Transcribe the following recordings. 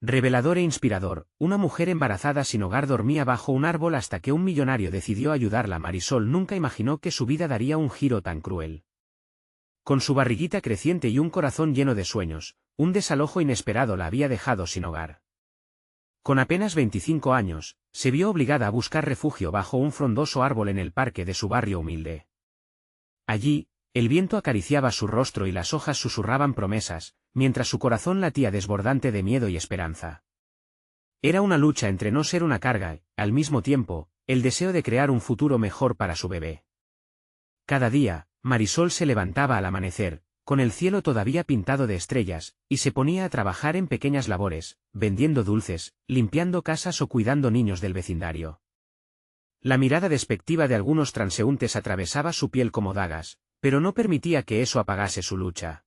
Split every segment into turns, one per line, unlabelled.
Revelador e inspirador, una mujer embarazada sin hogar dormía bajo un árbol hasta que un millonario decidió ayudarla. Marisol nunca imaginó que su vida daría un giro tan cruel. Con su barriguita creciente y un corazón lleno de sueños, un desalojo inesperado la había dejado sin hogar. Con apenas 25 años, se vio obligada a buscar refugio bajo un frondoso árbol en el parque de su barrio humilde. Allí, el viento acariciaba su rostro y las hojas susurraban promesas, mientras su corazón latía desbordante de miedo y esperanza. Era una lucha entre no ser una carga y, al mismo tiempo, el deseo de crear un futuro mejor para su bebé. Cada día, Marisol se levantaba al amanecer, con el cielo todavía pintado de estrellas, y se ponía a trabajar en pequeñas labores, vendiendo dulces, limpiando casas o cuidando niños del vecindario. La mirada despectiva de algunos transeúntes atravesaba su piel como dagas, pero no permitía que eso apagase su lucha.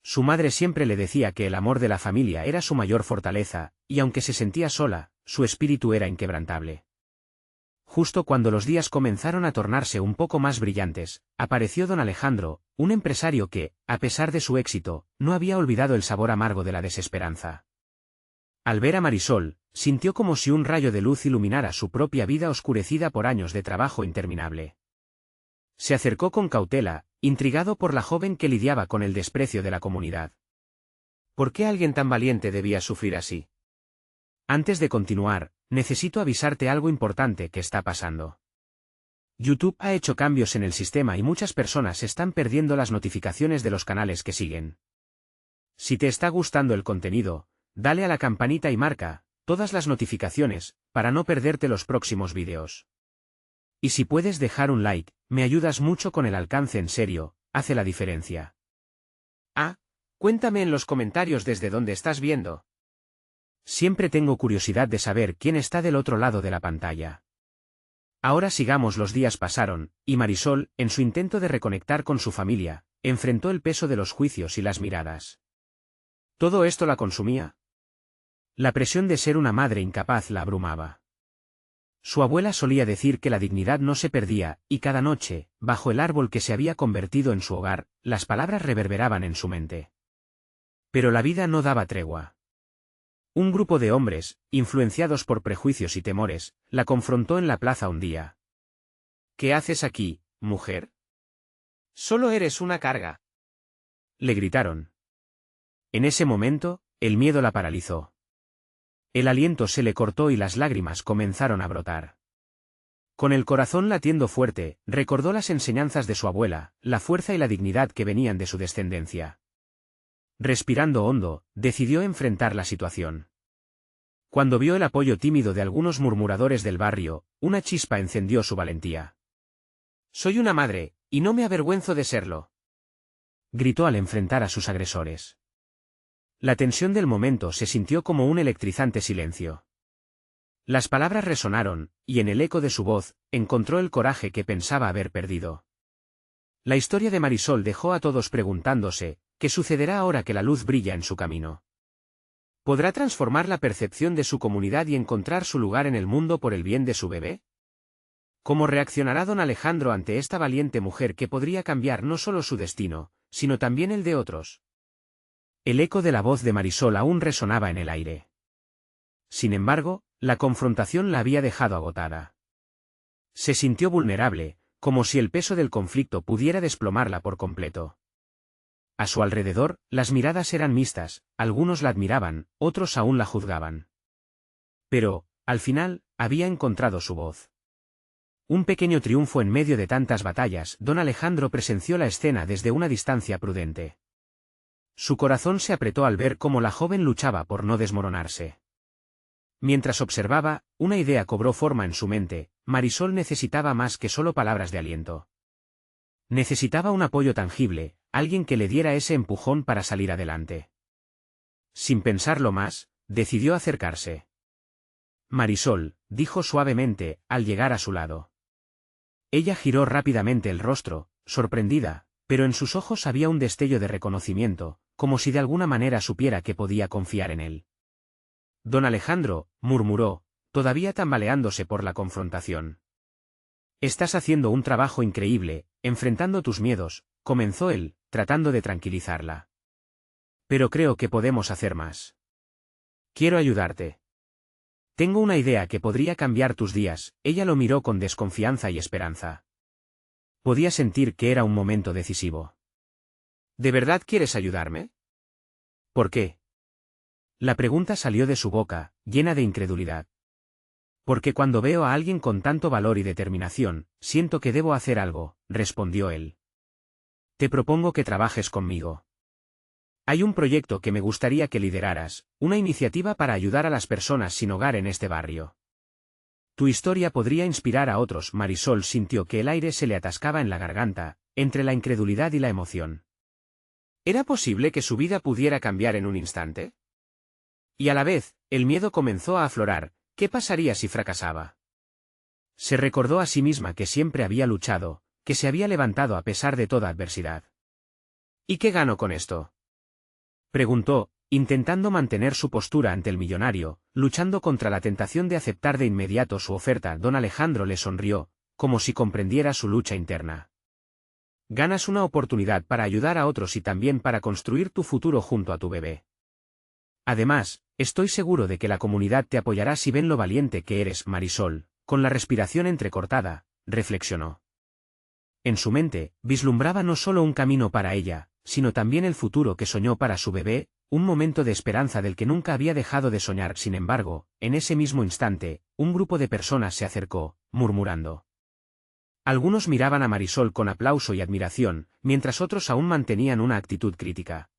Su madre siempre le decía que el amor de la familia era su mayor fortaleza, y aunque se sentía sola, su espíritu era inquebrantable. Justo cuando los días comenzaron a tornarse un poco más brillantes, apareció don Alejandro, un empresario que, a pesar de su éxito, no había olvidado el sabor amargo de la desesperanza. Al ver a Marisol, sintió como si un rayo de luz iluminara su propia vida oscurecida por años de trabajo interminable. Se acercó con cautela, intrigado por la joven que lidiaba con el desprecio de la comunidad. ¿Por qué alguien tan valiente debía sufrir así? Antes de continuar, necesito avisarte algo importante que está pasando. YouTube ha hecho cambios en el sistema y muchas personas están perdiendo las notificaciones de los canales que siguen. Si te está gustando el contenido, dale a la campanita y marca todas las notificaciones para no perderte los próximos vídeos. Y si puedes dejar un like, me ayudas mucho con el alcance. En serio, hace la diferencia. Cuéntame en los comentarios desde dónde estás viendo. Siempre tengo curiosidad de saber quién está del otro lado de la pantalla. Ahora sigamos. Los días pasaron, y Marisol, en su intento de reconectar con su familia, enfrentó el peso de los juicios y las miradas. ¿Todo esto la consumía? La presión de ser una madre incapaz la abrumaba. Su abuela solía decir que la dignidad no se perdía, y cada noche, bajo el árbol que se había convertido en su hogar, las palabras reverberaban en su mente. Pero la vida no daba tregua. Un grupo de hombres, influenciados por prejuicios y temores, la confrontó en la plaza un día. ¿Qué haces aquí, mujer? Solo eres una carga, le gritaron. En ese momento, el miedo la paralizó. El aliento se le cortó y las lágrimas comenzaron a brotar. Con el corazón latiendo fuerte, recordó las enseñanzas de su abuela, la fuerza y la dignidad que venían de su descendencia. Respirando hondo, decidió enfrentar la situación. Cuando vio el apoyo tímido de algunos murmuradores del barrio, una chispa encendió su valentía. «Soy una madre, y no me avergüenzo de serlo», gritó al enfrentar a sus agresores. La tensión del momento se sintió como un electrizante silencio. Las palabras resonaron, y en el eco de su voz, encontró el coraje que pensaba haber perdido. La historia de Marisol dejó a todos preguntándose, ¿qué sucederá ahora que la luz brilla en su camino? ¿Podrá transformar la percepción de su comunidad y encontrar su lugar en el mundo por el bien de su bebé? ¿Cómo reaccionará don Alejandro ante esta valiente mujer que podría cambiar no solo su destino, sino también el de otros? El eco de la voz de Marisol aún resonaba en el aire. Sin embargo, la confrontación la había dejado agotada. Se sintió vulnerable, como si el peso del conflicto pudiera desplomarla por completo. A su alrededor, las miradas eran mixtas, algunos la admiraban, otros aún la juzgaban. Pero, al final, había encontrado su voz. Un pequeño triunfo en medio de tantas batallas. Don Alejandro presenció la escena desde una distancia prudente. Su corazón se apretó al ver cómo la joven luchaba por no desmoronarse. Mientras observaba, una idea cobró forma en su mente: Marisol necesitaba más que solo palabras de aliento. Necesitaba un apoyo tangible, alguien que le diera ese empujón para salir adelante. Sin pensarlo más, decidió acercarse. «Marisol», dijo suavemente, al llegar a su lado. Ella giró rápidamente el rostro, sorprendida, pero en sus ojos había un destello de reconocimiento, como si de alguna manera supiera que podía confiar en él. «Don Alejandro», murmuró, todavía tambaleándose por la confrontación. «Estás haciendo un trabajo increíble, enfrentando tus miedos», comenzó él, tratando de tranquilizarla. «Pero creo que podemos hacer más». Quiero ayudarte. Tengo una idea que podría cambiar tus días. Ella lo miró con desconfianza y esperanza. Podía sentir que era un momento decisivo. ¿De verdad quieres ayudarme? ¿Por qué? La pregunta salió de su boca, llena de incredulidad. Porque cuando veo a alguien con tanto valor y determinación, siento que debo hacer algo, respondió él. Te propongo que trabajes conmigo. Hay un proyecto que me gustaría que lideraras, una iniciativa para ayudar a las personas sin hogar en este barrio. Tu historia podría inspirar a otros. Marisol sintió que el aire se le atascaba en la garganta, entre la incredulidad y la emoción. ¿Era posible que su vida pudiera cambiar en un instante? Y a la vez, el miedo comenzó a aflorar. ¿Qué pasaría si fracasaba? Se recordó a sí misma que siempre había luchado, que se había levantado a pesar de toda adversidad. ¿Y qué gano con esto? Preguntó, intentando mantener su postura ante el millonario, luchando contra la tentación de aceptar de inmediato su oferta. Don Alejandro le sonrió, como si comprendiera su lucha interna. Ganas una oportunidad para ayudar a otros y también para construir tu futuro junto a tu bebé. Además, estoy seguro de que la comunidad te apoyará si ven lo valiente que eres. Marisol, con la respiración entrecortada, reflexionó. En su mente, vislumbraba no solo un camino para ella, sino también el futuro que soñó para su bebé, un momento de esperanza del que nunca había dejado de soñar. Sin embargo, en ese mismo instante, un grupo de personas se acercó, murmurando. Algunos miraban a Marisol con aplauso y admiración, mientras otros aún mantenían una actitud crítica.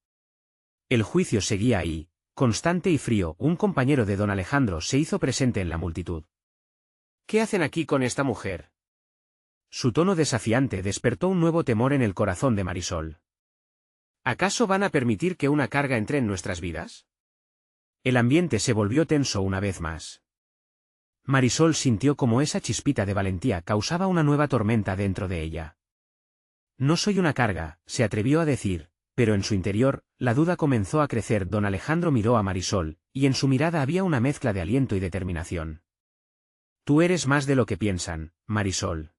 El juicio seguía ahí, constante y frío. Un compañero de don Alejandro se hizo presente en la multitud. ¿Qué hacen aquí con esta mujer? Su tono desafiante despertó un nuevo temor en el corazón de Marisol. ¿Acaso van a permitir que una carga entre en nuestras vidas? El ambiente se volvió tenso una vez más. Marisol sintió como esa chispita de valentía causaba una nueva tormenta dentro de ella. No soy una carga, se atrevió a decir, pero en su interior, la duda comenzó a crecer. Don Alejandro miró a Marisol, y en su mirada había una mezcla de aliento y determinación. Tú eres más de lo que piensan, Marisol.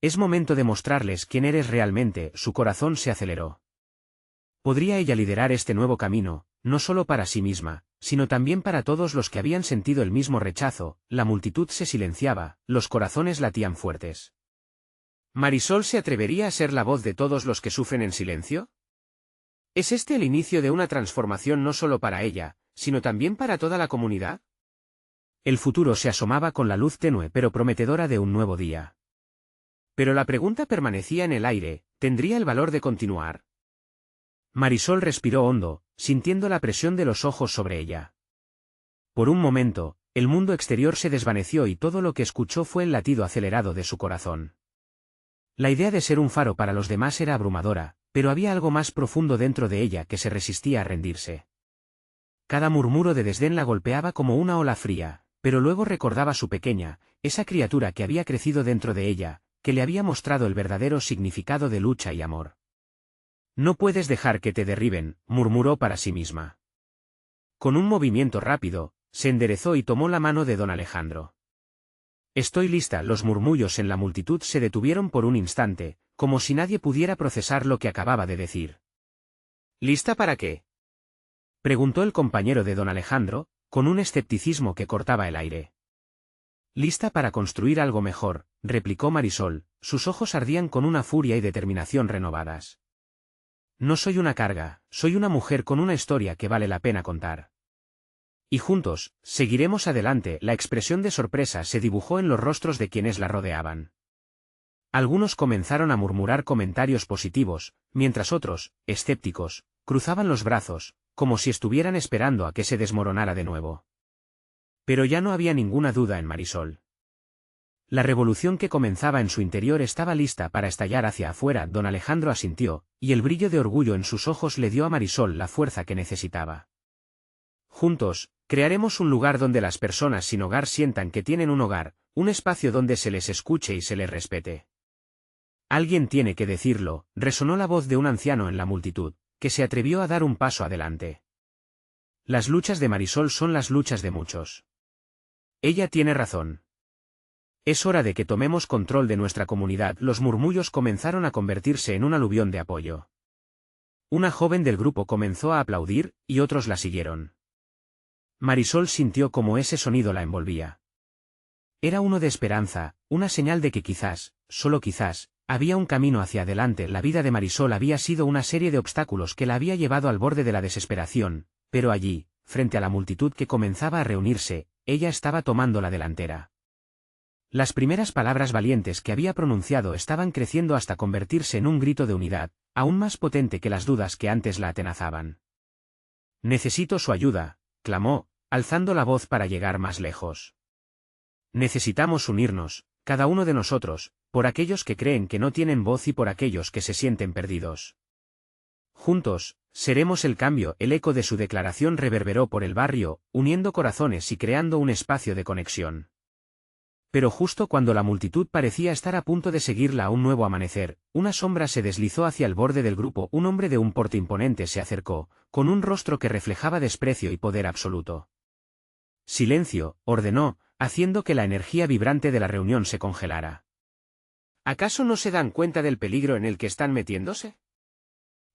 Es momento de mostrarles quién eres realmente. Su corazón se aceleró. ¿Podría ella liderar este nuevo camino, no solo para sí misma, sino también para todos los que habían sentido el mismo rechazo? La multitud se silenciaba, los corazones latían fuertes. ¿Marisol se atrevería a ser la voz de todos los que sufren en silencio? ¿Es este el inicio de una transformación no solo para ella, sino también para toda la comunidad? El futuro se asomaba con la luz tenue pero prometedora de un nuevo día. Pero la pregunta permanecía en el aire, ¿tendría el valor de continuar? Marisol respiró hondo, sintiendo la presión de los ojos sobre ella. Por un momento, el mundo exterior se desvaneció y todo lo que escuchó fue el latido acelerado de su corazón. La idea de ser un faro para los demás era abrumadora, pero había algo más profundo dentro de ella que se resistía a rendirse. Cada murmuro de desdén la golpeaba como una ola fría, pero luego recordaba su pequeña, esa criatura que había crecido dentro de ella, que le había mostrado el verdadero significado de lucha y amor. No puedes dejar que te derriben, murmuró para sí misma. Con un movimiento rápido, se enderezó y tomó la mano de don Alejandro. Estoy lista. Los murmullos en la multitud se detuvieron por un instante, como si nadie pudiera procesar lo que acababa de decir. ¿Lista para qué? Preguntó el compañero de don Alejandro, con un escepticismo que cortaba el aire. Lista para construir algo mejor, replicó Marisol, sus ojos ardían con una furia y determinación renovadas. No soy una carga, soy una mujer con una historia que vale la pena contar. Y juntos, seguiremos adelante. La expresión de sorpresa se dibujó en los rostros de quienes la rodeaban. Algunos comenzaron a murmurar comentarios positivos, mientras otros, escépticos, cruzaban los brazos, como si estuvieran esperando a que se desmoronara de nuevo. Pero ya no había ninguna duda en Marisol. La revolución que comenzaba en su interior estaba lista para estallar hacia afuera. Don Alejandro asintió, y el brillo de orgullo en sus ojos le dio a Marisol la fuerza que necesitaba. Juntos, crearemos un lugar donde las personas sin hogar sientan que tienen un hogar, un espacio donde se les escuche y se les respete. Alguien tiene que decirlo, resonó la voz de un anciano en la multitud, que se atrevió a dar un paso adelante. Las luchas de Marisol son las luchas de muchos. Ella tiene razón. Es hora de que tomemos control de nuestra comunidad. Los murmullos comenzaron a convertirse en un aluvión de apoyo. Una joven del grupo comenzó a aplaudir, y otros la siguieron. Marisol sintió como ese sonido la envolvía. Era uno de esperanza, una señal de que quizás, solo quizás, había un camino hacia adelante. La vida de Marisol había sido una serie de obstáculos que la había llevado al borde de la desesperación, pero allí, frente a la multitud que comenzaba a reunirse, ella estaba tomando la delantera. Las primeras palabras valientes que había pronunciado estaban creciendo hasta convertirse en un grito de unidad, aún más potente que las dudas que antes la atenazaban. «Necesito su ayuda», clamó, alzando la voz para llegar más lejos. «Necesitamos unirnos, cada uno de nosotros, por aquellos que creen que no tienen voz y por aquellos que se sienten perdidos. Juntos, seremos el cambio». El eco de su declaración reverberó por el barrio, uniendo corazones y creando un espacio de conexión. Pero justo cuando la multitud parecía estar a punto de seguirla a un nuevo amanecer, una sombra se deslizó hacia el borde del grupo. Un hombre de un porte imponente se acercó, con un rostro que reflejaba desprecio y poder absoluto. «Silencio», ordenó, haciendo que la energía vibrante de la reunión se congelara. «¿Acaso no se dan cuenta del peligro en el que están metiéndose?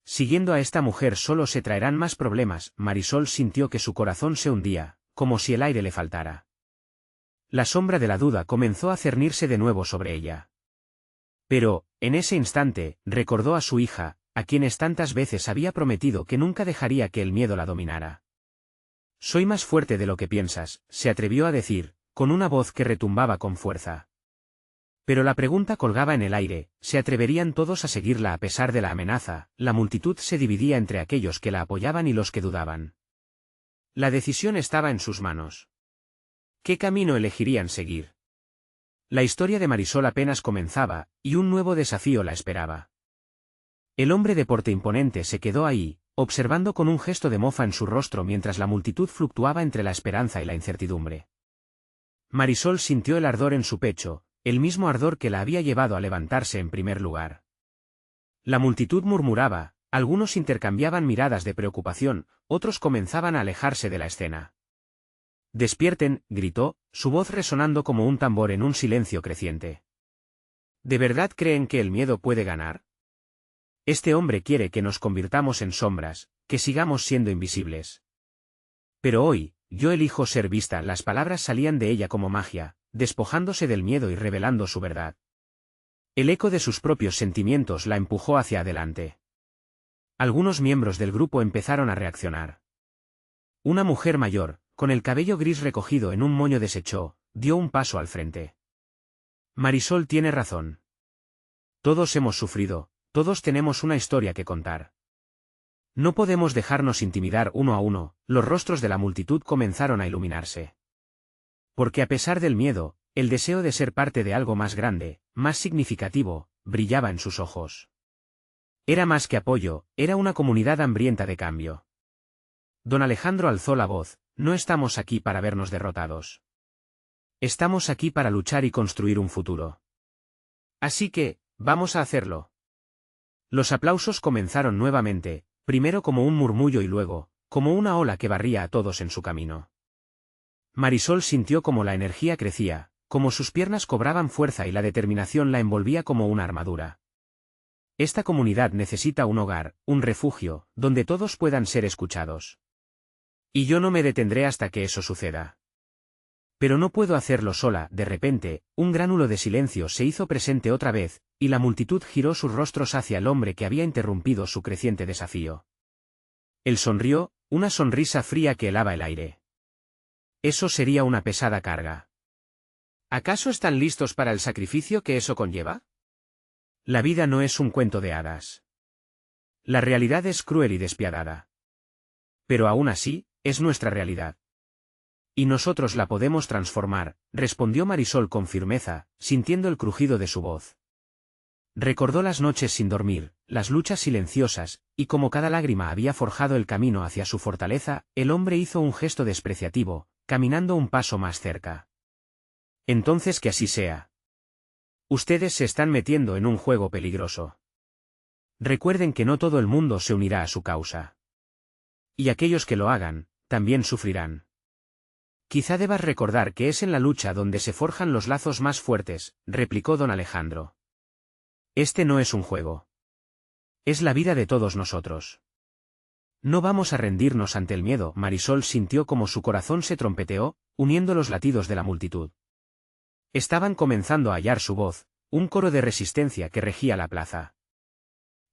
Siguiendo a esta mujer solo se traerán más problemas». Marisol sintió que su corazón se hundía, como si el aire le faltara. La sombra de la duda comenzó a cernirse de nuevo sobre ella. Pero, en ese instante, recordó a su hija, a quienes tantas veces había prometido que nunca dejaría que el miedo la dominara. «Soy más fuerte de lo que piensas», se atrevió a decir, con una voz que retumbaba con fuerza. Pero la pregunta colgaba en el aire: ¿se atreverían todos a seguirla a pesar de la amenaza? La multitud se dividía entre aquellos que la apoyaban y los que dudaban. La decisión estaba en sus manos. ¿Qué camino elegirían seguir? La historia de Marisol apenas comenzaba, y un nuevo desafío la esperaba. El hombre de porte imponente se quedó ahí, observando con un gesto de mofa en su rostro mientras la multitud fluctuaba entre la esperanza y la incertidumbre. Marisol sintió el ardor en su pecho, el mismo ardor que la había llevado a levantarse en primer lugar. La multitud murmuraba, algunos intercambiaban miradas de preocupación, otros comenzaban a alejarse de la escena. «Despierten», gritó, su voz resonando como un tambor en un silencio creciente. «¿De verdad creen que el miedo puede ganar? Este hombre quiere que nos convirtamos en sombras, que sigamos siendo invisibles. Pero hoy, yo elijo ser vista». Las palabras salían de ella como magia, despojándose del miedo y revelando su verdad. El eco de sus propios sentimientos la empujó hacia adelante. Algunos miembros del grupo empezaron a reaccionar. Una mujer mayor, con el cabello gris recogido en un moño deshecho, dio un paso al frente. «Marisol tiene razón. Todos hemos sufrido, todos tenemos una historia que contar. No podemos dejarnos intimidar uno a uno». Los rostros de la multitud comenzaron a iluminarse. Porque a pesar del miedo, el deseo de ser parte de algo más grande, más significativo, brillaba en sus ojos. Era más que apoyo, era una comunidad hambrienta de cambio. Don Alejandro alzó la voz: «No estamos aquí para vernos derrotados. Estamos aquí para luchar y construir un futuro. Así que, vamos a hacerlo». Los aplausos comenzaron nuevamente, primero como un murmullo y luego, como una ola que barría a todos en su camino. Marisol sintió como la energía crecía, como sus piernas cobraban fuerza y la determinación la envolvía como una armadura. Esta comunidad necesita un hogar, un refugio, donde todos puedan ser escuchados. Y yo no me detendré hasta que eso suceda. Pero no puedo hacerlo sola. De repente, un gránulo de silencio se hizo presente otra vez, y la multitud giró sus rostros hacia el hombre que había interrumpido su creciente desafío. Él sonrió, una sonrisa fría que helaba el aire. Eso sería una pesada carga. ¿Acaso están listos para el sacrificio que eso conlleva? La vida no es un cuento de hadas. La realidad es cruel y despiadada. Pero aún así, es nuestra realidad. Y nosotros la podemos transformar, respondió Marisol con firmeza, sintiendo el crujido de su voz. Recordó las noches sin dormir, las luchas silenciosas, y como cada lágrima había forjado el camino hacia su fortaleza. El hombre hizo un gesto despreciativo, caminando un paso más cerca. Entonces que así sea. Ustedes se están metiendo en un juego peligroso. Recuerden que no todo el mundo se unirá a su causa. Y aquellos que lo hagan, también sufrirán. Quizá debas recordar que es en la lucha donde se forjan los lazos más fuertes, replicó don Alejandro. Este no es un juego. Es la vida de todos nosotros. No vamos a rendirnos ante el miedo. Marisol sintió como su corazón se trompeteó, uniendo los latidos de la multitud. Estaban comenzando a hallar su voz, un coro de resistencia que regía la plaza.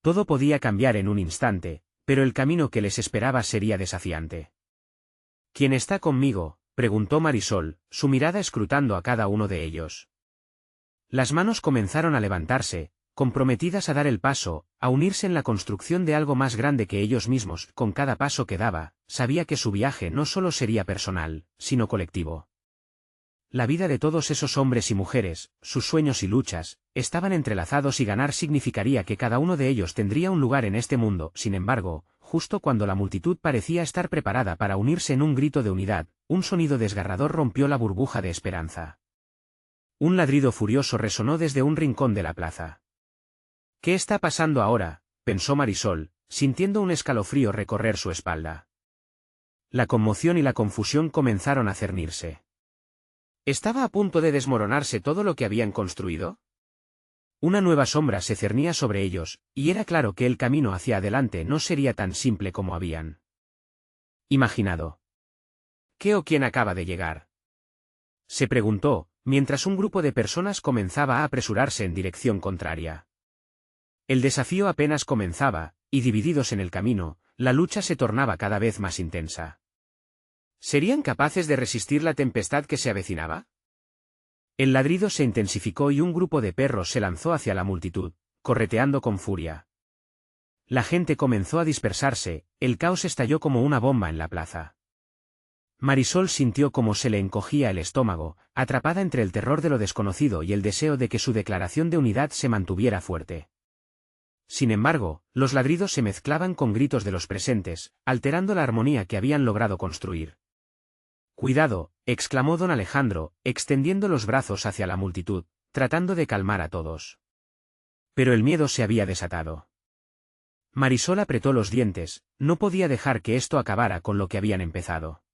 Todo podía cambiar en un instante, pero el camino que les esperaba sería desafiante. ¿Quién está conmigo?, preguntó Marisol, su mirada escrutando a cada uno de ellos. Las manos comenzaron a levantarse, comprometidas a dar el paso, a unirse en la construcción de algo más grande que ellos mismos. Con cada paso que daba, sabía que su viaje no solo sería personal, sino colectivo. La vida de todos esos hombres y mujeres, sus sueños y luchas, estaban entrelazados y ganar significaría que cada uno de ellos tendría un lugar en este mundo. Sin embargo, justo cuando la multitud parecía estar preparada para unirse en un grito de unidad, un sonido desgarrador rompió la burbuja de esperanza. Un ladrido furioso resonó desde un rincón de la plaza. ¿Qué está pasando ahora?, pensó Marisol, sintiendo un escalofrío recorrer su espalda. La conmoción y la confusión comenzaron a cernirse. ¿Estaba a punto de desmoronarse todo lo que habían construido? Una nueva sombra se cernía sobre ellos, y era claro que el camino hacia adelante no sería tan simple como habían imaginado. ¿Qué o quién acaba de llegar?, se preguntó, mientras un grupo de personas comenzaba a apresurarse en dirección contraria. El desafío apenas comenzaba, y divididos en el camino, la lucha se tornaba cada vez más intensa. ¿Serían capaces de resistir la tempestad que se avecinaba? El ladrido se intensificó y un grupo de perros se lanzó hacia la multitud, correteando con furia. La gente comenzó a dispersarse, el caos estalló como una bomba en la plaza. Marisol sintió cómo se le encogía el estómago, atrapada entre el terror de lo desconocido y el deseo de que su declaración de unidad se mantuviera fuerte. Sin embargo, los ladridos se mezclaban con gritos de los presentes, alterando la armonía que habían logrado construir. «Cuidado», exclamó don Alejandro, extendiendo los brazos hacia la multitud, tratando de calmar a todos. Pero el miedo se había desatado. Marisol apretó los dientes, no podía dejar que esto acabara con lo que habían empezado.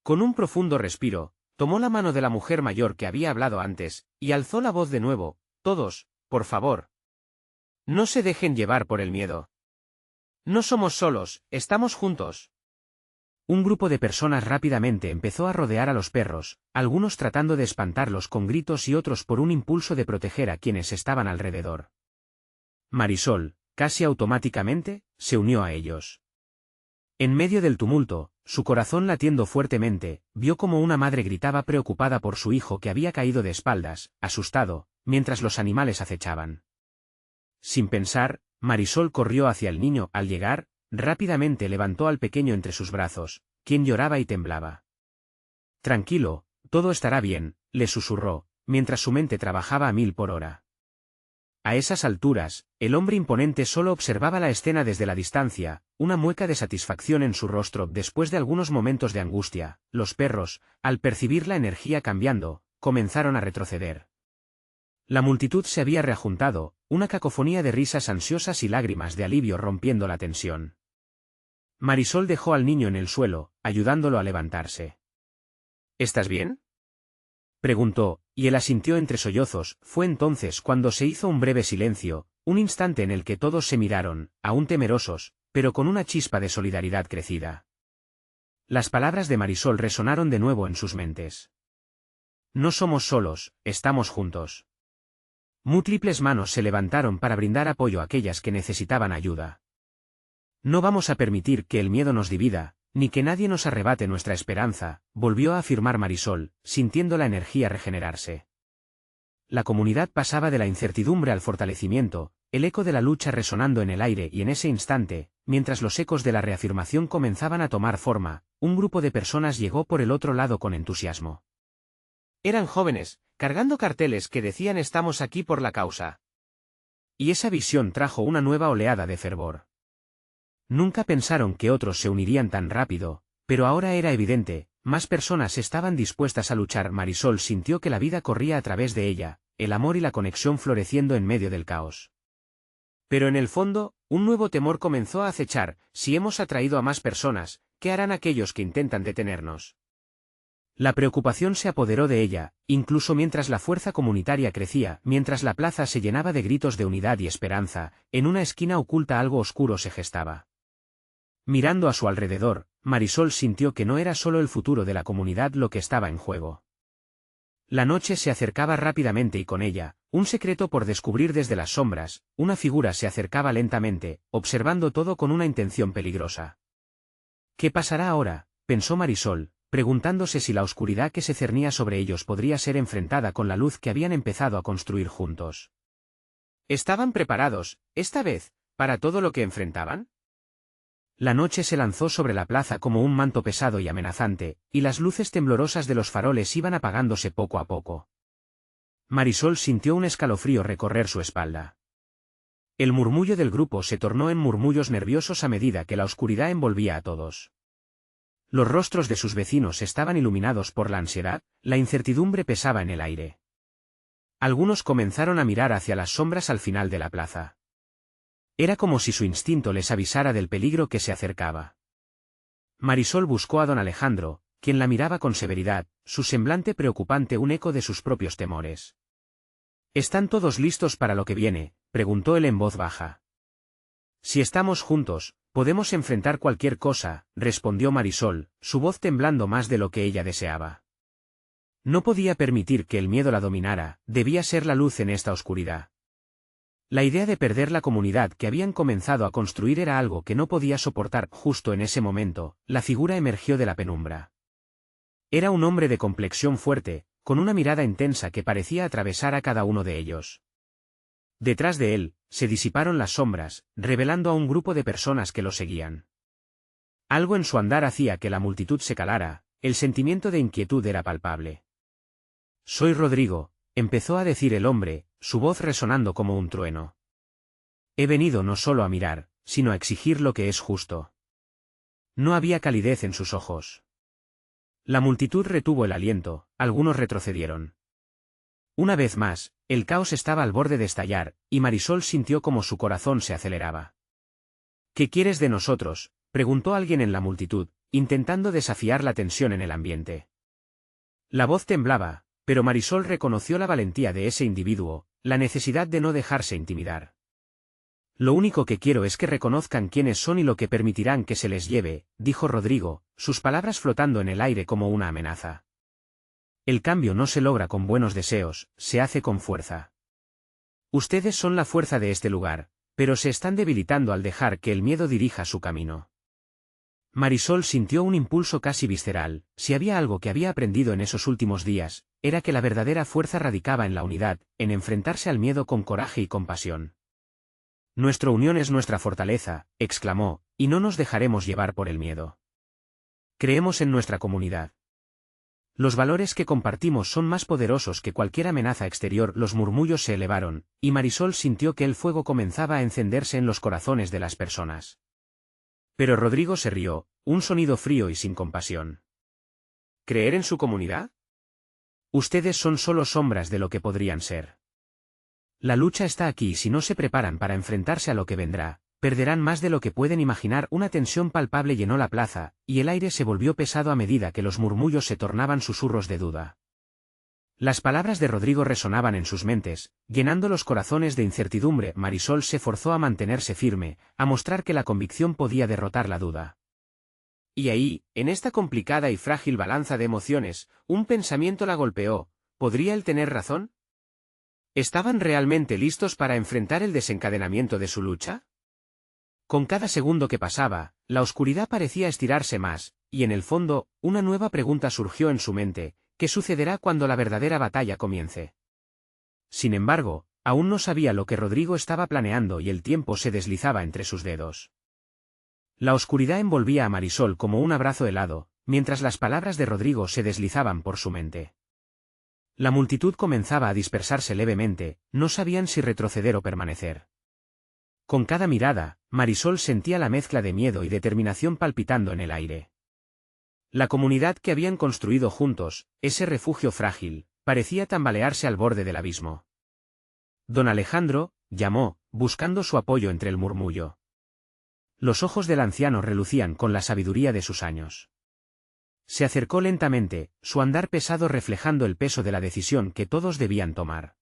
Con un profundo respiro, tomó la mano de la mujer mayor que había hablado antes, y alzó la voz de nuevo: «Todos, por favor. No se dejen llevar por el miedo. No somos solos, estamos juntos». Un grupo de personas rápidamente empezó a rodear a los perros, algunos tratando de espantarlos con gritos y otros por un impulso de proteger a quienes estaban alrededor. Marisol, casi automáticamente, se unió a ellos. En medio del tumulto, su corazón latiendo fuertemente, vio como una madre gritaba preocupada por su hijo que había caído de espaldas, asustado, mientras los animales acechaban. Sin pensar, Marisol corrió hacia el niño. Al llegar, rápidamente levantó al pequeño entre sus brazos, quien lloraba y temblaba. «Tranquilo, todo estará bien», le susurró, mientras su mente trabajaba a 1000 por hora. A esas alturas, el hombre imponente solo observaba la escena desde la distancia, una mueca de satisfacción en su rostro después de algunos momentos de angustia. Los perros, al percibir la energía cambiando, comenzaron a retroceder. La multitud se había reajuntado, una cacofonía de risas ansiosas y lágrimas de alivio rompiendo la tensión. Marisol dejó al niño en el suelo, ayudándolo a levantarse. «¿Estás bien?», preguntó, y él asintió entre sollozos. Fue entonces cuando se hizo un breve silencio, un instante en el que todos se miraron, aún temerosos, pero con una chispa de solidaridad crecida. Las palabras de Marisol resonaron de nuevo en sus mentes. «No somos solos, estamos juntos». Múltiples manos se levantaron para brindar apoyo a aquellas que necesitaban ayuda. «No vamos a permitir que el miedo nos divida, ni que nadie nos arrebate nuestra esperanza», volvió a afirmar Marisol, sintiendo la energía regenerarse. La comunidad pasaba de la incertidumbre al fortalecimiento, el eco de la lucha resonando en el aire, y en ese instante, mientras los ecos de la reafirmación comenzaban a tomar forma, un grupo de personas llegó por el otro lado con entusiasmo. Eran jóvenes, cargando carteles que decían «Estamos aquí por la causa». Y esa visión trajo una nueva oleada de fervor. Nunca pensaron que otros se unirían tan rápido, pero ahora era evidente, más personas estaban dispuestas a luchar. Marisol sintió que la vida corría a través de ella, el amor y la conexión floreciendo en medio del caos. Pero en el fondo, un nuevo temor comenzó a acechar: si hemos atraído a más personas, ¿qué harán aquellos que intentan detenernos? La preocupación se apoderó de ella, incluso mientras la fuerza comunitaria crecía. Mientras la plaza se llenaba de gritos de unidad y esperanza, en una esquina oculta algo oscuro se gestaba. Mirando a su alrededor, Marisol sintió que no era solo el futuro de la comunidad lo que estaba en juego. La noche se acercaba rápidamente y con ella, un secreto por descubrir desde las sombras, una figura se acercaba lentamente, observando todo con una intención peligrosa. ¿Qué pasará ahora?, pensó Marisol, preguntándose si la oscuridad que se cernía sobre ellos podría ser enfrentada con la luz que habían empezado a construir juntos. ¿Estaban preparados, esta vez, para todo lo que enfrentaban? La noche se lanzó sobre la plaza como un manto pesado y amenazante, y las luces temblorosas de los faroles iban apagándose poco a poco. Marisol sintió un escalofrío recorrer su espalda. El murmullo del grupo se tornó en murmullos nerviosos a medida que la oscuridad envolvía a todos. Los rostros de sus vecinos estaban iluminados por la ansiedad, la incertidumbre pesaba en el aire. Algunos comenzaron a mirar hacia las sombras al final de la plaza. Era como si su instinto les avisara del peligro que se acercaba. Marisol buscó a don Alejandro, quien la miraba con severidad, su semblante preocupante un eco de sus propios temores. ¿Están todos listos para lo que viene?, preguntó él en voz baja. Si estamos juntos, podemos enfrentar cualquier cosa, respondió Marisol, su voz temblando más de lo que ella deseaba. No podía permitir que el miedo la dominara, debía ser la luz en esta oscuridad. La idea de perder la comunidad que habían comenzado a construir era algo que no podía soportar. Justo en ese momento, la figura emergió de la penumbra. Era un hombre de complexión fuerte, con una mirada intensa que parecía atravesar a cada uno de ellos. Detrás de él, se disiparon las sombras, revelando a un grupo de personas que lo seguían. Algo en su andar hacía que la multitud se calara, el sentimiento de inquietud era palpable. «Soy Rodrigo», empezó a decir el hombre, su voz resonando como un trueno. «He venido no solo a mirar, sino a exigir lo que es justo». No había calidez en sus ojos. La multitud retuvo el aliento, algunos retrocedieron. Una vez más, el caos estaba al borde de estallar, y Marisol sintió como su corazón se aceleraba. «¿Qué quieres de nosotros?», preguntó alguien en la multitud, intentando desafiar la tensión en el ambiente. La voz temblaba, pero Marisol reconoció la valentía de ese individuo, la necesidad de no dejarse intimidar. «Lo único que quiero es que reconozcan quiénes son y lo que permitirán que se les lleve», dijo Rodrigo, sus palabras flotando en el aire como una amenaza. «El cambio no se logra con buenos deseos, se hace con fuerza. Ustedes son la fuerza de este lugar, pero se están debilitando al dejar que el miedo dirija su camino». Marisol sintió un impulso casi visceral. Si había algo que había aprendido en esos últimos días, era que la verdadera fuerza radicaba en la unidad, en enfrentarse al miedo con coraje y compasión. «Nuestra unión es nuestra fortaleza», exclamó, «y no nos dejaremos llevar por el miedo. Creemos en nuestra comunidad. Los valores que compartimos son más poderosos que cualquier amenaza exterior». Los murmullos se elevaron, y Marisol sintió que el fuego comenzaba a encenderse en los corazones de las personas. Pero Rodrigo se rió, un sonido frío y sin compasión. «¿Creer en su comunidad? Ustedes son solo sombras de lo que podrían ser. La lucha está aquí y si no se preparan para enfrentarse a lo que vendrá, perderán más de lo que pueden imaginar». Una tensión palpable llenó la plaza, y el aire se volvió pesado a medida que los murmullos se tornaban susurros de duda. Las palabras de Rodrigo resonaban en sus mentes, llenando los corazones de incertidumbre. Marisol se forzó a mantenerse firme, a mostrar que la convicción podía derrotar la duda. Y ahí, en esta complicada y frágil balanza de emociones, un pensamiento la golpeó. ¿Podría él tener razón? ¿Estaban realmente listos para enfrentar el desencadenamiento de su lucha? Con cada segundo que pasaba, la oscuridad parecía estirarse más, y en el fondo, una nueva pregunta surgió en su mente: ¿qué sucederá cuando la verdadera batalla comience? Sin embargo, aún no sabía lo que Rodrigo estaba planeando y el tiempo se deslizaba entre sus dedos. La oscuridad envolvía a Marisol como un abrazo helado, mientras las palabras de Rodrigo se deslizaban por su mente. La multitud comenzaba a dispersarse levemente, no sabían si retroceder o permanecer. Con cada mirada, Marisol sentía la mezcla de miedo y determinación palpitando en el aire. La comunidad que habían construido juntos, ese refugio frágil, parecía tambalearse al borde del abismo. «Don Alejandro», llamó, buscando su apoyo entre el murmullo. Los ojos del anciano relucían con la sabiduría de sus años. Se acercó lentamente, su andar pesado reflejando el peso de la decisión que todos debían tomar.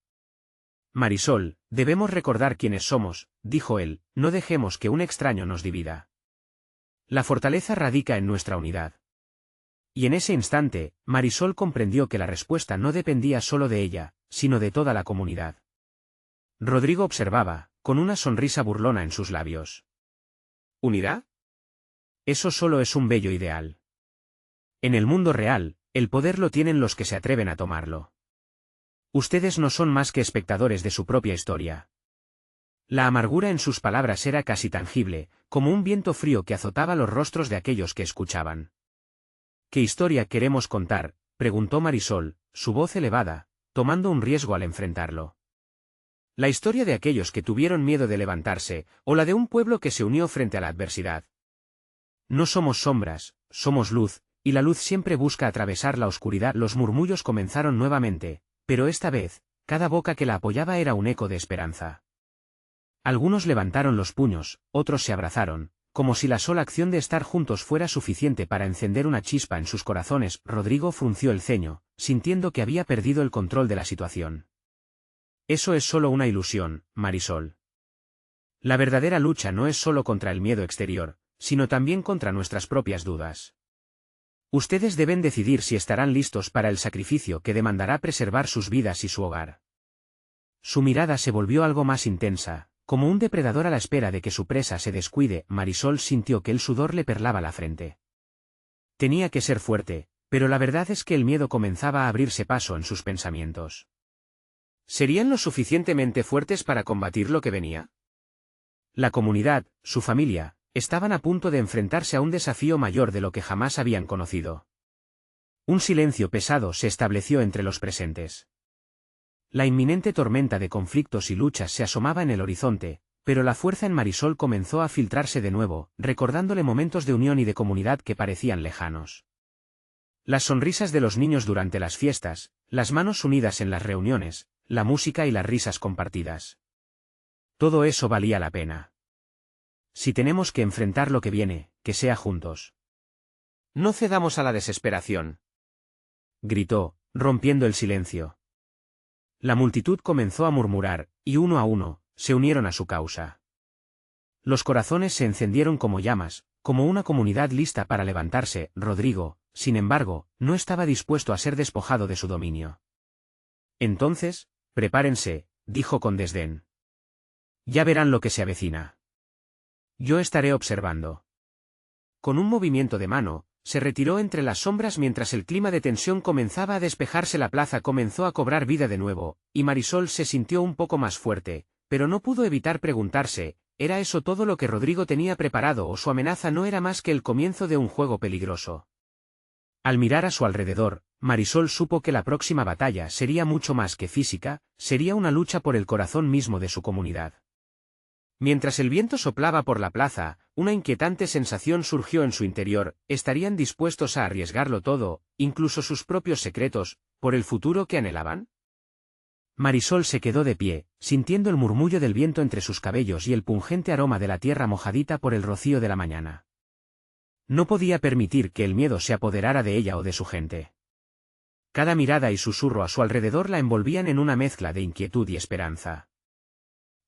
«Marisol, debemos recordar quiénes somos», dijo él, «no dejemos que un extraño nos divida». La fortaleza radica en nuestra unidad. Y en ese instante, Marisol comprendió que la respuesta no dependía solo de ella, sino de toda la comunidad. Rodrigo observaba, con una sonrisa burlona en sus labios. ¿Unidad? Eso solo es un bello ideal. En el mundo real, el poder lo tienen los que se atreven a tomarlo. Ustedes no son más que espectadores de su propia historia. La amargura en sus palabras era casi tangible, como un viento frío que azotaba los rostros de aquellos que escuchaban. ¿Qué historia queremos contar?, preguntó Marisol, su voz elevada, tomando un riesgo al enfrentarlo. ¿La historia de aquellos que tuvieron miedo de levantarse, o la de un pueblo que se unió frente a la adversidad? No somos sombras, somos luz, y la luz siempre busca atravesar la oscuridad. Los murmullos comenzaron nuevamente, pero esta vez, cada boca que la apoyaba era un eco de esperanza. Algunos levantaron los puños, otros se abrazaron, como si la sola acción de estar juntos fuera suficiente para encender una chispa en sus corazones. Rodrigo frunció el ceño, sintiendo que había perdido el control de la situación. Eso es solo una ilusión, Marisol. La verdadera lucha no es solo contra el miedo exterior, sino también contra nuestras propias dudas. Ustedes deben decidir si estarán listos para el sacrificio que demandará preservar sus vidas y su hogar. Su mirada se volvió algo más intensa, como un depredador a la espera de que su presa se descuide. Marisol sintió que el sudor le perlaba la frente. Tenía que ser fuerte, pero la verdad es que el miedo comenzaba a abrirse paso en sus pensamientos. ¿Serían lo suficientemente fuertes para combatir lo que venía? La comunidad, su familia, estaban a punto de enfrentarse a un desafío mayor de lo que jamás habían conocido. Un silencio pesado se estableció entre los presentes. La inminente tormenta de conflictos y luchas se asomaba en el horizonte, pero la fuerza en Marisol comenzó a filtrarse de nuevo, recordándole momentos de unión y de comunidad que parecían lejanos. Las sonrisas de los niños durante las fiestas, las manos unidas en las reuniones, la música y las risas compartidas. Todo eso valía la pena. Si tenemos que enfrentar lo que viene, que sea juntos. No cedamos a la desesperación, gritó, rompiendo el silencio. La multitud comenzó a murmurar, y uno a uno, se unieron a su causa. Los corazones se encendieron como llamas, como una comunidad lista para levantarse. Rodrigo, sin embargo, no estaba dispuesto a ser despojado de su dominio. Entonces, prepárense, dijo con desdén. Ya verán lo que se avecina. Yo estaré observando. Con un movimiento de mano, se retiró entre las sombras mientras el clima de tensión comenzaba a despejarse. La plaza comenzó a cobrar vida de nuevo, y Marisol se sintió un poco más fuerte, pero no pudo evitar preguntarse, ¿era eso todo lo que Rodrigo tenía preparado o su amenaza no era más que el comienzo de un juego peligroso? Al mirar a su alrededor, Marisol supo que la próxima batalla sería mucho más que física, sería una lucha por el corazón mismo de su comunidad. Mientras el viento soplaba por la plaza, una inquietante sensación surgió en su interior. ¿Estarían dispuestos a arriesgarlo todo, incluso sus propios secretos, por el futuro que anhelaban? Marisol se quedó de pie, sintiendo el murmullo del viento entre sus cabellos y el pungente aroma de la tierra mojadita por el rocío de la mañana. No podía permitir que el miedo se apoderara de ella o de su gente. Cada mirada y susurro a su alrededor la envolvían en una mezcla de inquietud y esperanza.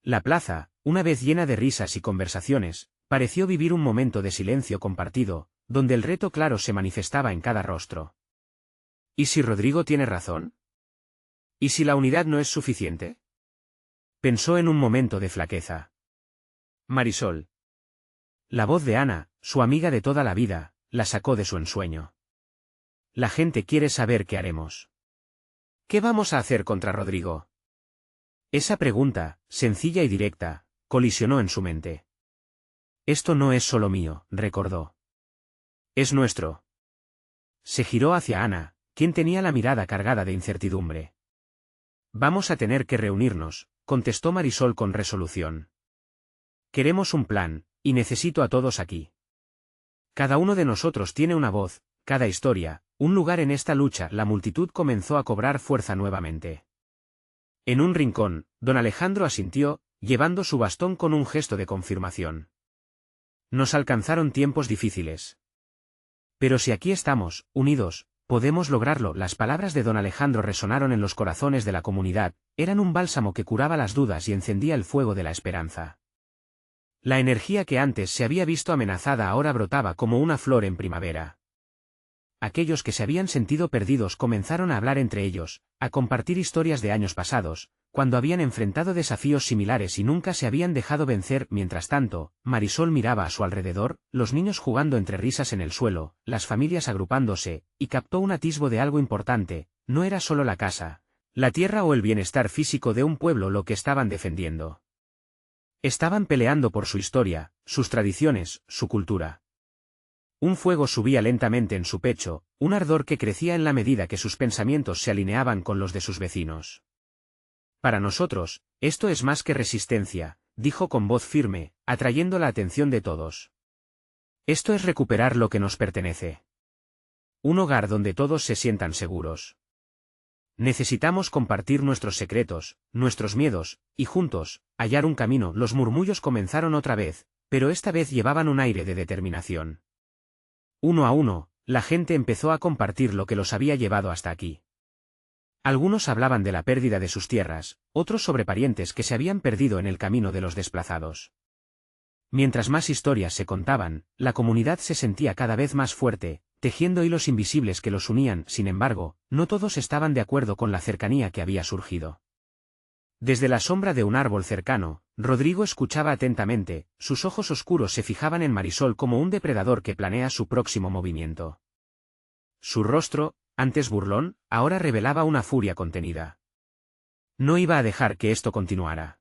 La plaza, una vez llena de risas y conversaciones, pareció vivir un momento de silencio compartido, donde el reto claro se manifestaba en cada rostro. ¿Y si Rodrigo tiene razón? ¿Y si la unidad no es suficiente? Pensó en un momento de flaqueza. Marisol. La voz de Ana, su amiga de toda la vida, la sacó de su ensueño. La gente quiere saber qué haremos. ¿Qué vamos a hacer contra Rodrigo? Esa pregunta, sencilla y directa, colisionó en su mente. Esto no es solo mío, recordó. Es nuestro. Se giró hacia Ana, quien tenía la mirada cargada de incertidumbre. Vamos a tener que reunirnos, contestó Marisol con resolución. Queremos un plan, y necesito a todos aquí. Cada uno de nosotros tiene una voz, cada historia, un lugar en esta lucha. La multitud comenzó a cobrar fuerza nuevamente. En un rincón, don Alejandro asintió, llevando su bastón con un gesto de confirmación. Nos alcanzaron tiempos difíciles. Pero si aquí estamos, unidos, podemos lograrlo. Las palabras de don Alejandro resonaron en los corazones de la comunidad, eran un bálsamo que curaba las dudas y encendía el fuego de la esperanza. La energía que antes se había visto amenazada ahora brotaba como una flor en primavera. Aquellos que se habían sentido perdidos comenzaron a hablar entre ellos, a compartir historias de años pasados, cuando habían enfrentado desafíos similares y nunca se habían dejado vencer. Mientras tanto, Marisol miraba a su alrededor, los niños jugando entre risas en el suelo, las familias agrupándose, y captó un atisbo de algo importante: no era solo la casa, la tierra o el bienestar físico de un pueblo lo que estaban defendiendo. Estaban peleando por su historia, sus tradiciones, su cultura. Un fuego subía lentamente en su pecho, un ardor que crecía en la medida que sus pensamientos se alineaban con los de sus vecinos. Para nosotros, esto es más que resistencia, dijo con voz firme, atrayendo la atención de todos. Esto es recuperar lo que nos pertenece. Un hogar donde todos se sientan seguros. Necesitamos compartir nuestros secretos, nuestros miedos, y juntos, hallar un camino. Los murmullos comenzaron otra vez, pero esta vez llevaban un aire de determinación. Uno a uno, la gente empezó a compartir lo que los había llevado hasta aquí. Algunos hablaban de la pérdida de sus tierras, otros sobre parientes que se habían perdido en el camino de los desplazados. Mientras más historias se contaban, la comunidad se sentía cada vez más fuerte, tejiendo hilos invisibles que los unían. Sin embargo, no todos estaban de acuerdo con la cercanía que había surgido. Desde la sombra de un árbol cercano, Rodrigo escuchaba atentamente, sus ojos oscuros se fijaban en Marisol como un depredador que planea su próximo movimiento. Su rostro, antes burlón, ahora revelaba una furia contenida. No iba a dejar que esto continuara.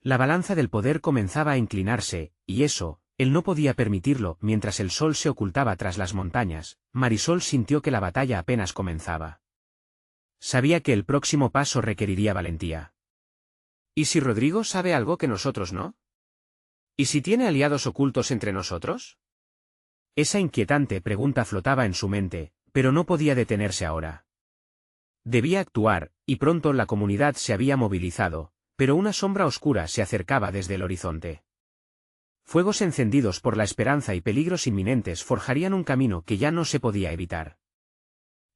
La balanza del poder comenzaba a inclinarse, y eso, él no podía permitirlo. Mientras el sol se ocultaba tras las montañas, Marisol sintió que la batalla apenas comenzaba. Sabía que el próximo paso requeriría valentía. ¿Y si Rodrigo sabe algo que nosotros no? ¿Y si tiene aliados ocultos entre nosotros? Esa inquietante pregunta flotaba en su mente, pero no podía detenerse ahora. Debía actuar, y pronto. La comunidad se había movilizado, pero una sombra oscura se acercaba desde el horizonte. Fuegos encendidos por la esperanza y peligros inminentes forjarían un camino que ya no se podía evitar.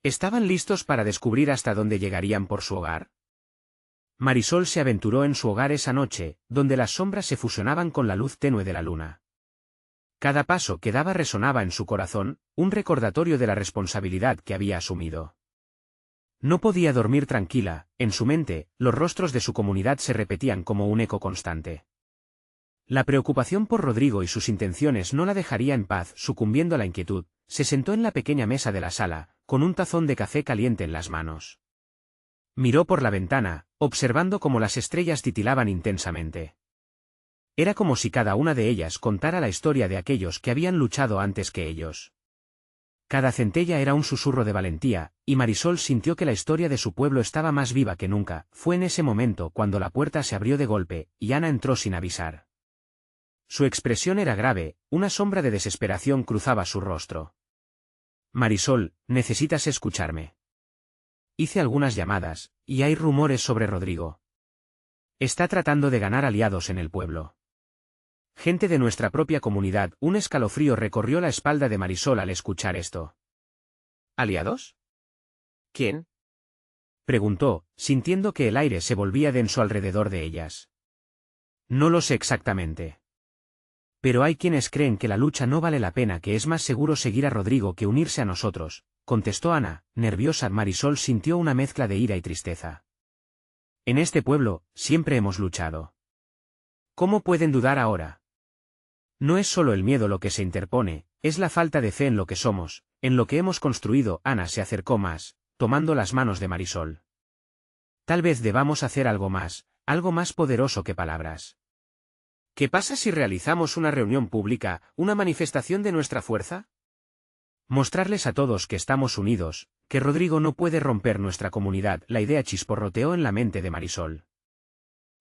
¿Estaban listos para descubrir hasta dónde llegarían por su hogar? Marisol se aventuró en su hogar esa noche, donde las sombras se fusionaban con la luz tenue de la luna. Cada paso que daba resonaba en su corazón, un recordatorio de la responsabilidad que había asumido. No podía dormir tranquila. En su mente, los rostros de su comunidad se repetían como un eco constante. La preocupación por Rodrigo y sus intenciones no la dejaría en paz. Sucumbiendo a la inquietud, se sentó en la pequeña mesa de la sala, con un tazón de café caliente en las manos. Miró por la ventana, observando cómo las estrellas titilaban intensamente. Era como si cada una de ellas contara la historia de aquellos que habían luchado antes que ellos. Cada centella era un susurro de valentía, y Marisol sintió que la historia de su pueblo estaba más viva que nunca. Fue en ese momento cuando la puerta se abrió de golpe, y Ana entró sin avisar. Su expresión era grave, una sombra de desesperación cruzaba su rostro. Marisol, necesitas escucharme. Hice algunas llamadas, y hay rumores sobre Rodrigo. Está tratando de ganar aliados en el pueblo. Gente de nuestra propia comunidad. Un escalofrío recorrió la espalda de Marisol al escuchar esto. ¿Aliados? ¿Quién? Preguntó, sintiendo que el aire se volvía denso alrededor de ellas. No lo sé exactamente. Pero hay quienes creen que la lucha no vale la pena, que es más seguro seguir a Rodrigo que unirse a nosotros, contestó Ana, nerviosa. Marisol sintió una mezcla de ira y tristeza. En este pueblo, siempre hemos luchado. ¿Cómo pueden dudar ahora? No es solo el miedo lo que se interpone, es la falta de fe en lo que somos, en lo que hemos construido. Ana se acercó más, tomando las manos de Marisol. Tal vez debamos hacer algo más poderoso que palabras. ¿Qué pasa si realizamos una reunión pública, una manifestación de nuestra fuerza? Mostrarles a todos que estamos unidos, que Rodrigo no puede romper nuestra comunidad. La idea chisporroteó en la mente de Marisol.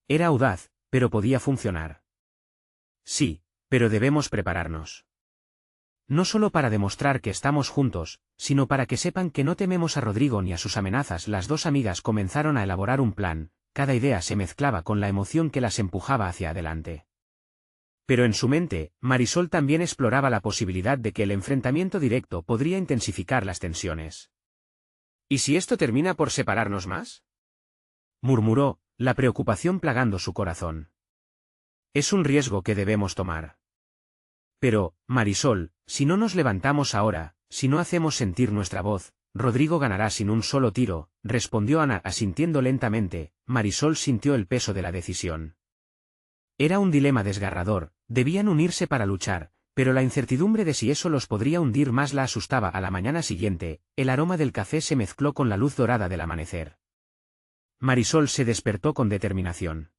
Era audaz, pero podía funcionar. Sí, pero debemos prepararnos. No solo para demostrar que estamos juntos, sino para que sepan que no tememos a Rodrigo ni a sus amenazas. Las dos amigas comenzaron a elaborar un plan, cada idea se mezclaba con la emoción que las empujaba hacia adelante. Pero en su mente, Marisol también exploraba la posibilidad de que el enfrentamiento directo podría intensificar las tensiones. ¿Y si esto termina por separarnos más?, murmuró, la preocupación plagando su corazón. Es un riesgo que debemos tomar. Pero, Marisol, si no nos levantamos ahora, si no hacemos sentir nuestra voz, Rodrigo ganará sin un solo tiro, respondió Ana asintiendo lentamente. Marisol sintió el peso de la decisión. Era un dilema desgarrador, debían unirse para luchar, pero la incertidumbre de si eso los podría hundir más la asustaba. A la mañana siguiente, el aroma del café se mezcló con la luz dorada del amanecer. Marisol se despertó con determinación.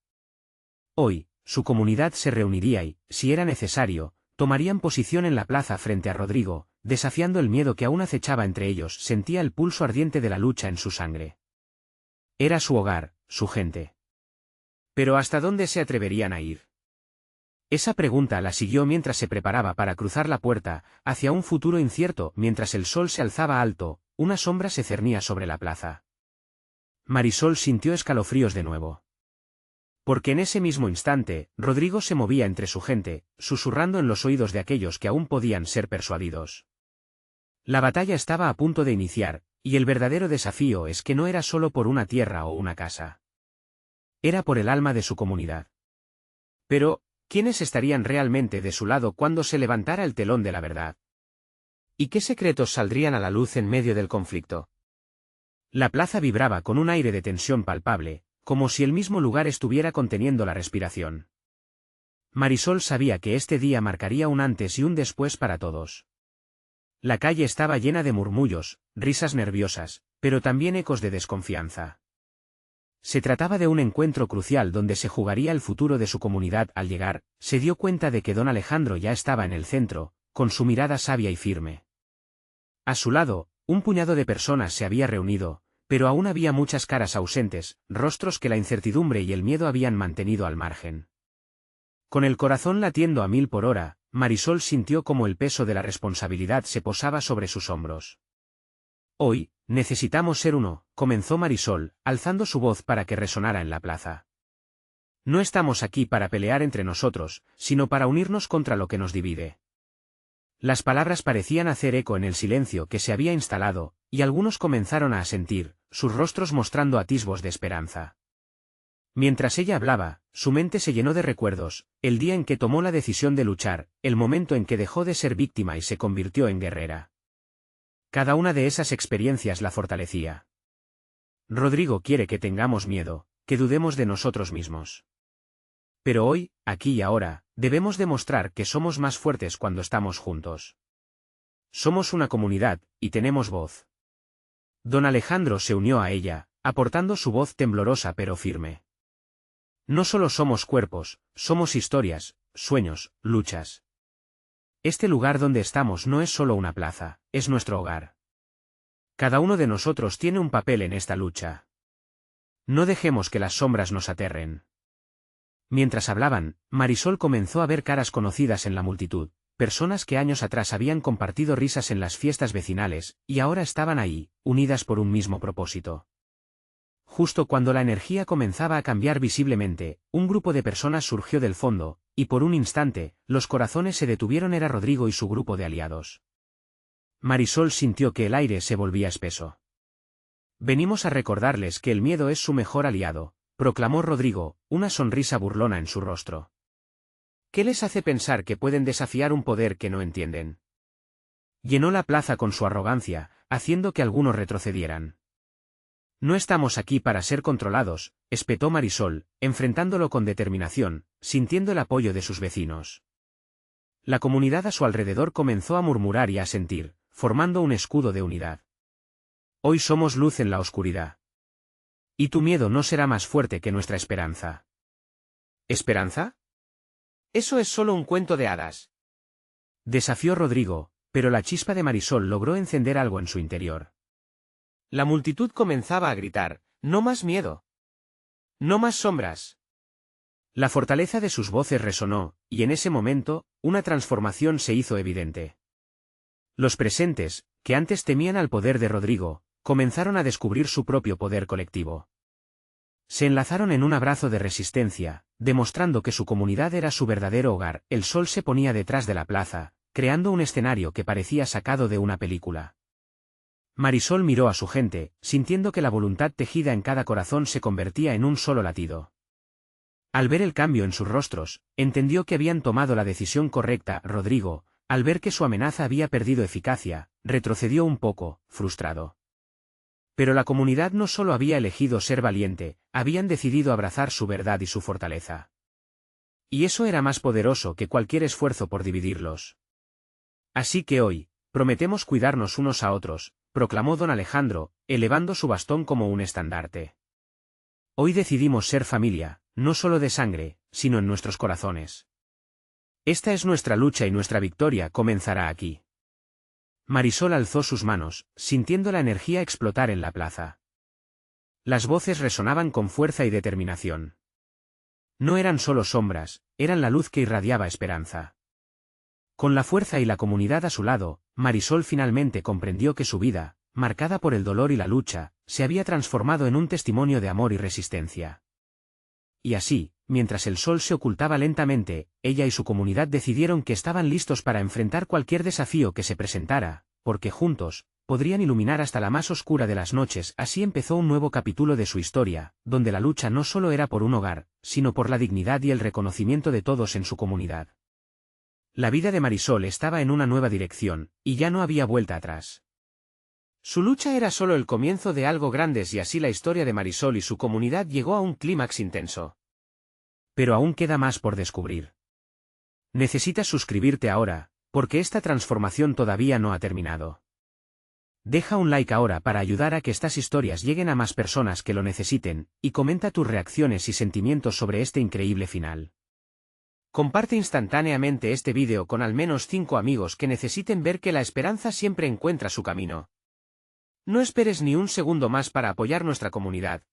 Hoy, su comunidad se reuniría y, si era necesario, tomarían posición en la plaza frente a Rodrigo, desafiando el miedo que aún acechaba entre ellos. Sentía el pulso ardiente de la lucha en su sangre. Era su hogar, su gente. Pero ¿hasta dónde se atreverían a ir? Esa pregunta la siguió mientras se preparaba para cruzar la puerta, hacia un futuro incierto. Mientras el sol se alzaba alto, una sombra se cernía sobre la plaza. Marisol sintió escalofríos de nuevo. Porque en ese mismo instante, Rodrigo se movía entre su gente, susurrando en los oídos de aquellos que aún podían ser persuadidos. La batalla estaba a punto de iniciar, y el verdadero desafío es que no era solo por una tierra o una casa. Era por el alma de su comunidad. Pero, ¿quiénes estarían realmente de su lado cuando se levantara el telón de la verdad? ¿Y qué secretos saldrían a la luz en medio del conflicto? La plaza vibraba con un aire de tensión palpable, como si el mismo lugar estuviera conteniendo la respiración. Marisol sabía que este día marcaría un antes y un después para todos. La calle estaba llena de murmullos, risas nerviosas, pero también ecos de desconfianza. Se trataba de un encuentro crucial donde se jugaría el futuro de su comunidad. Al llegar, se dio cuenta de que don Alejandro ya estaba en el centro, con su mirada sabia y firme. A su lado, un puñado de personas se había reunido, pero aún había muchas caras ausentes, rostros que la incertidumbre y el miedo habían mantenido al margen. Con el corazón latiendo a 1000 por hora, Marisol sintió como el peso de la responsabilidad se posaba sobre sus hombros. Hoy, necesitamos ser uno, comenzó Marisol, alzando su voz para que resonara en la plaza. No estamos aquí para pelear entre nosotros, sino para unirnos contra lo que nos divide. Las palabras parecían hacer eco en el silencio que se había instalado, y algunos comenzaron a asentir, sus rostros mostrando atisbos de esperanza. Mientras ella hablaba, su mente se llenó de recuerdos, el día en que tomó la decisión de luchar, el momento en que dejó de ser víctima y se convirtió en guerrera. Cada una de esas experiencias la fortalecía. Rodrigo quiere que tengamos miedo, que dudemos de nosotros mismos. Pero hoy, aquí y ahora, debemos demostrar que somos más fuertes cuando estamos juntos. Somos una comunidad, y tenemos voz. Don Alejandro se unió a ella, aportando su voz temblorosa pero firme. No solo somos cuerpos, somos historias, sueños, luchas. Este lugar donde estamos no es solo una plaza, es nuestro hogar. Cada uno de nosotros tiene un papel en esta lucha. No dejemos que las sombras nos aterren. Mientras hablaban, Marisol comenzó a ver caras conocidas en la multitud, personas que años atrás habían compartido risas en las fiestas vecinales, y ahora estaban ahí, unidas por un mismo propósito. Justo cuando la energía comenzaba a cambiar visiblemente, un grupo de personas surgió del fondo, y por un instante, los corazones se detuvieron. Era Rodrigo y su grupo de aliados. Marisol sintió que el aire se volvía espeso. Venimos a recordarles que el miedo es su mejor aliado, proclamó Rodrigo, una sonrisa burlona en su rostro. ¿Qué les hace pensar que pueden desafiar un poder que no entienden? Llenó la plaza con su arrogancia, haciendo que algunos retrocedieran. No estamos aquí para ser controlados, espetó Marisol, enfrentándolo con determinación, sintiendo el apoyo de sus vecinos. La comunidad a su alrededor comenzó a murmurar y a asentir, formando un escudo de unidad. Hoy somos luz en la oscuridad. Y tu miedo no será más fuerte que nuestra esperanza. ¿Esperanza? Eso es solo un cuento de hadas. Desafió Rodrigo, pero la chispa de Marisol logró encender algo en su interior. La multitud comenzaba a gritar, «¡No más miedo! ¡No más sombras!». La fortaleza de sus voces resonó, y en ese momento, una transformación se hizo evidente. Los presentes, que antes temían al poder de Rodrigo, comenzaron a descubrir su propio poder colectivo. Se enlazaron en un abrazo de resistencia, demostrando que su comunidad era su verdadero hogar. El sol se ponía detrás de la plaza, creando un escenario que parecía sacado de una película. Marisol miró a su gente, sintiendo que la voluntad tejida en cada corazón se convertía en un solo latido. Al ver el cambio en sus rostros, entendió que habían tomado la decisión correcta. Rodrigo, al ver que su amenaza había perdido eficacia, retrocedió un poco, frustrado. Pero la comunidad no solo había elegido ser valiente, habían decidido abrazar su verdad y su fortaleza. Y eso era más poderoso que cualquier esfuerzo por dividirlos. Así que hoy, prometemos cuidarnos unos a otros, proclamó don Alejandro, elevando su bastón como un estandarte. Hoy decidimos ser familia, no solo de sangre, sino en nuestros corazones. Esta es nuestra lucha y nuestra victoria comenzará aquí. Marisol alzó sus manos, sintiendo la energía explotar en la plaza. Las voces resonaban con fuerza y determinación. No eran solo sombras, eran la luz que irradiaba esperanza. Con la fuerza y la comunidad a su lado, Marisol finalmente comprendió que su vida, marcada por el dolor y la lucha, se había transformado en un testimonio de amor y resistencia. Y así, mientras el sol se ocultaba lentamente, ella y su comunidad decidieron que estaban listos para enfrentar cualquier desafío que se presentara, porque juntos, podrían iluminar hasta la más oscura de las noches. Así empezó un nuevo capítulo de su historia, donde la lucha no solo era por un hogar, sino por la dignidad y el reconocimiento de todos en su comunidad. La vida de Marisol estaba en una nueva dirección, y ya no había vuelta atrás. Su lucha era solo el comienzo de algo grande y así la historia de Marisol y su comunidad llegó a un clímax intenso. Pero aún queda más por descubrir. Necesitas suscribirte ahora, porque esta transformación todavía no ha terminado. Deja un like ahora para ayudar a que estas historias lleguen a más personas que lo necesiten, y comenta tus reacciones y sentimientos sobre este increíble final. Comparte instantáneamente este vídeo con al menos 5 amigos que necesiten ver que la esperanza siempre encuentra su camino. No esperes ni un segundo más para apoyar nuestra comunidad,